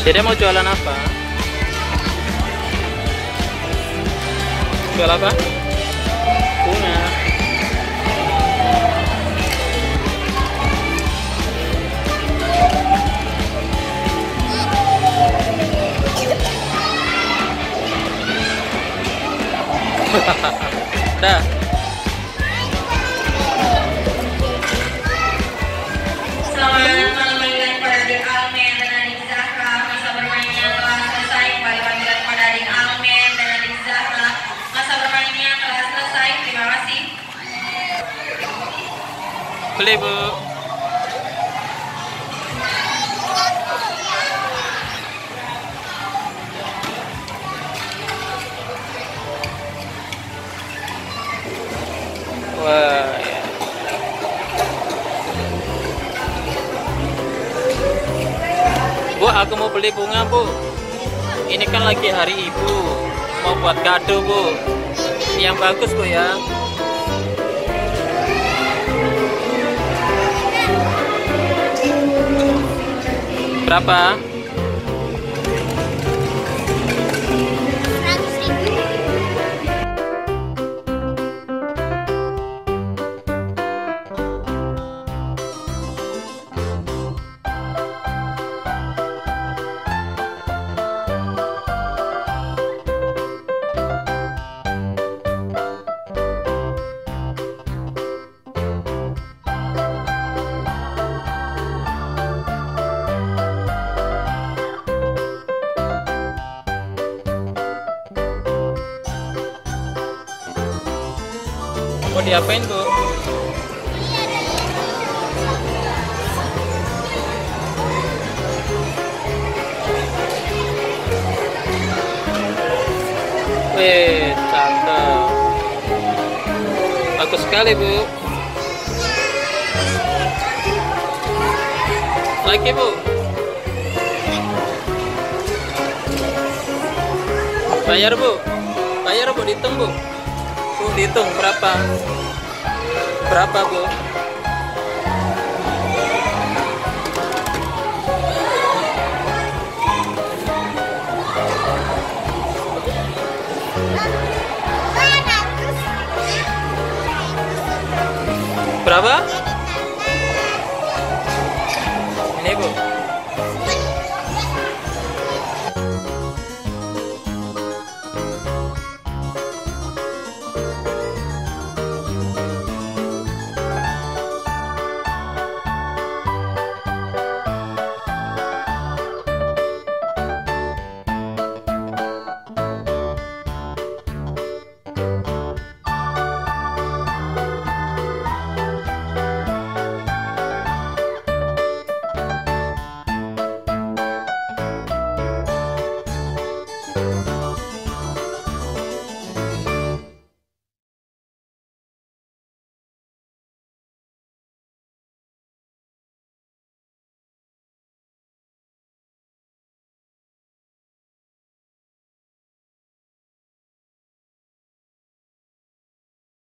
Dede mau jualan apa? Jual apa? Bunga. Dah. Selamat malam kepada adik Almen dan adik Zahra. Masa bermainnya telah selesai. Kembali panggilan kepada adik Almen dan adik Zahra. Masa bermainnya telah selesai. Terima kasih. Beli, Bu. Wah, ya. Bu, aku mau beli bunga, Bu. Ini kan lagi hari ibu. Mau buat kado, Bu. Yang bagus, Bu, ya. Berapa? 100.000. Mau diapain, Bu? Wih, cakep. Bagus sekali, Bu. Lagi, Bu. Bayar, Bu. Bayar, Bu. Dihitung, Bu. Bu, dihitung berapa? Berapa, Bu? Berapa?